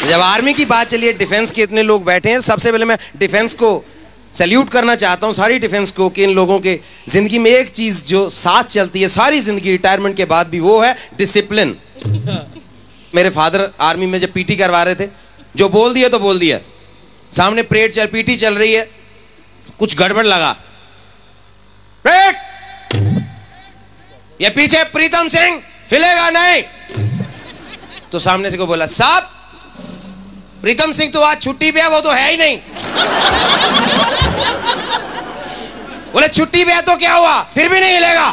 जब आर्मी की बात चली है, डिफेंस के इतने लोग बैठे हैं, सबसे पहले मैं डिफेंस को सैल्यूट करना चाहता हूं, सारी डिफेंस को, कि इन लोगों के जिंदगी में एक चीज जो साथ चलती है सारी जिंदगी रिटायरमेंट के बाद भी, वो है डिसिप्लिन। मेरे फादर आर्मी में जब पीटी करवा रहे थे, जो बोल दिया तो बोल दिया, सामने परेड पीटी चल रही है, कुछ गड़बड़ लगा, ये पीछे प्रीतम सिंह हिलेगा नहीं, तो सामने से को बोला, साहब प्रीतम सिंह तो आज छुट्टी पे है, वो तो है ही नहीं। बोले छुट्टी पे है तो क्या हुआ, फिर भी नहीं हिलेगा।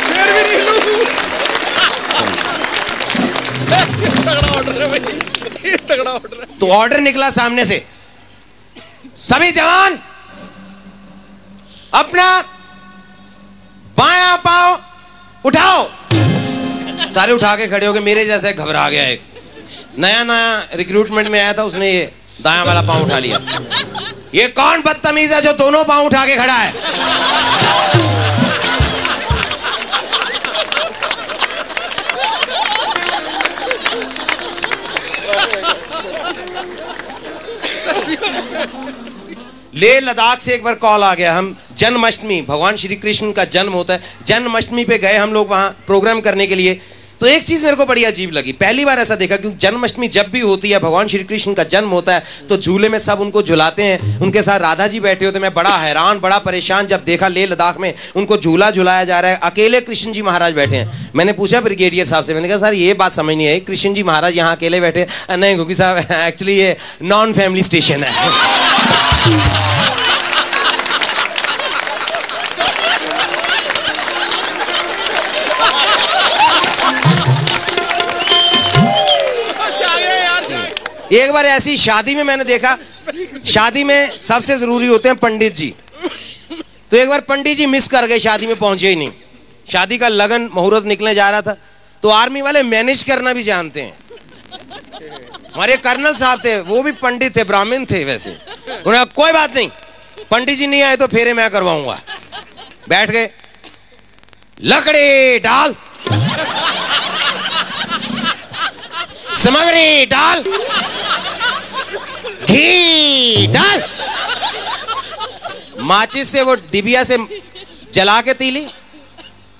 फिर भी नहीं तगड़ा ऑर्डर है भाई, तगड़ा ऑर्डर है। तो ऑर्डर निकला सामने से, सभी जवान अपना बायां पांव उठाओ। सारे उठा के खड़े हो गए, मेरे जैसे घबरा गया। एक नया रिक्रूटमेंट में आया था, उसने ये दायां वाला पांव उठा लिया। ये कौन बदतमीज है जो दोनों पांव उठा के खड़ा है? लेह लद्दाख से एक बार कॉल आ गया। हम जन्माष्टमी, भगवान श्री कृष्ण का जन्म होता है, जन्माष्टमी पे गए हम लोग वहाँ प्रोग्राम करने के लिए। तो एक चीज़ मेरे को बड़ी अजीब लगी, पहली बार ऐसा देखा, क्योंकि जन्माष्टमी जब भी होती है, भगवान श्री कृष्ण का जन्म होता है, तो झूले में सब उनको झुलाते हैं, उनके साथ राधा जी बैठे होते हैं। मैं बड़ा हैरान, बड़ा परेशान जब देखा लेह लद्दाख में उनको झूला झुलाया जा रहा है, अकेले कृष्ण जी महाराज बैठे हैं। मैंने पूछा ब्रिगेडियर साहब से, मैंने कहा सर ये बात समझ नहीं आई, कृष्ण जी महाराज यहाँ अकेले बैठे? नहीं गोगी साहब, एक्चुअली ये नॉन फैमिली स्टेशन है। एक बार ऐसी शादी में मैंने देखा, शादी में सबसे जरूरी होते हैं पंडित जी। तो एक बार पंडित जी मिस कर गए, शादी में पहुंचे ही नहीं। शादी का लगन मुहूर्त निकलने जा रहा था, तो आर्मी वाले मैनेज करना भी जानते हैं। हमारे कर्नल साहब थे, वो भी पंडित थे, ब्राह्मण थे वैसे। उन्होंने कोई बात नहीं, पंडित जी नहीं आए तो फेरे मैं करवाऊंगा। बैठ गए, लकड़ी डाल, सामग्री डाल, घी डाल, माचिस से वो डिबिया से जला के तीली,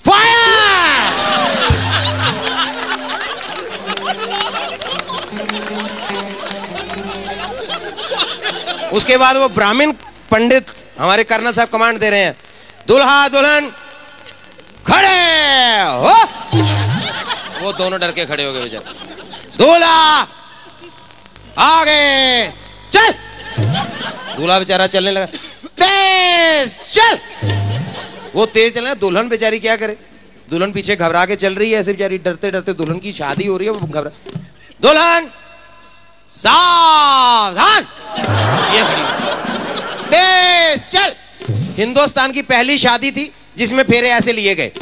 फायर। उसके बाद वो ब्राह्मण पंडित हमारे कर्नल साहब कमांड दे रहे हैं, दुल्हा दुल्हन खड़े हो। वो दोनों डर के खड़े हो गए बेचारे। दूल्हा आगे चल। दूल्हा बेचारा चलने लगा, तेज चल। वो तेज चलना, दुल्हन बेचारी क्या करे, दुल्हन पीछे घबरा के चल रही है, ऐसे बेचारी डरते डरते, दुल्हन की शादी हो रही है, वो घबरा। दुल्हन सावधान, ये तेज चल। हिंदुस्तान की पहली शादी थी जिसमें फेरे ऐसे लिए गए।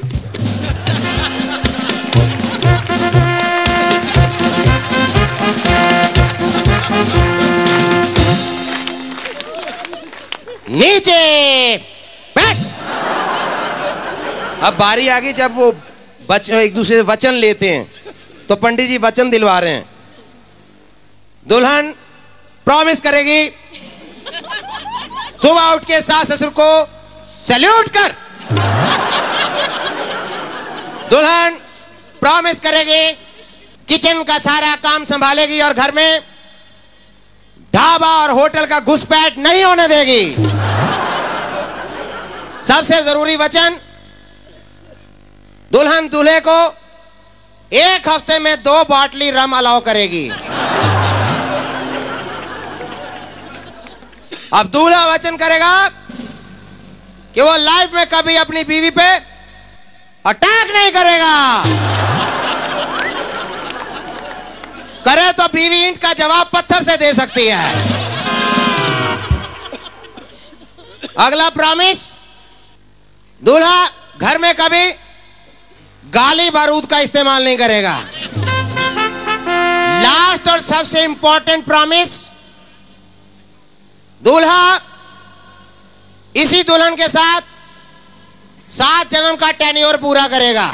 नीचे बैठ। अब बारी आ गई जब वो एक दूसरे से वचन लेते हैं, तो पंडित जी वचन दिलवा रहे हैं। दुल्हन प्रॉमिस करेगी सुबह उठ के सास ससुर को सैल्यूट कर। दुल्हन प्रॉमिस करेगी किचन का सारा काम संभालेगी और घर में ढाबा और होटल का घुसपैठ नहीं होने देगी। सबसे जरूरी वचन, दुल्हन दूल्हे को 1 हफ्ते में 2 बाटली रम अलाउ करेगी। अब दूल्हा वचन करेगा कि वो लाइफ में कभी अपनी बीवी पे अटैक नहीं करेगा। करे तो बीवी ईंट का जवाब पत्थर से दे सकती है। अगला प्रॉमिस, दूल्हा घर में कभी गाली बारूद का इस्तेमाल नहीं करेगा। लास्ट और सबसे इंपॉर्टेंट प्रॉमिस, दूल्हा इसी दुल्हन के साथ 7 जन्म का टेन्योर पूरा करेगा।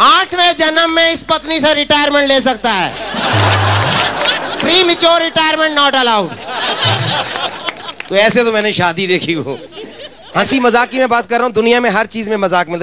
आठवें जन्म में इस पत्नी से रिटायरमेंट ले सकता है। Premature retirement not allowed. तो ऐसे तो मैंने शादी देखी हो। हंसी मजाक की मैं बात कर रहा हूँ, दुनिया में हर चीज में मजाक मिलता है।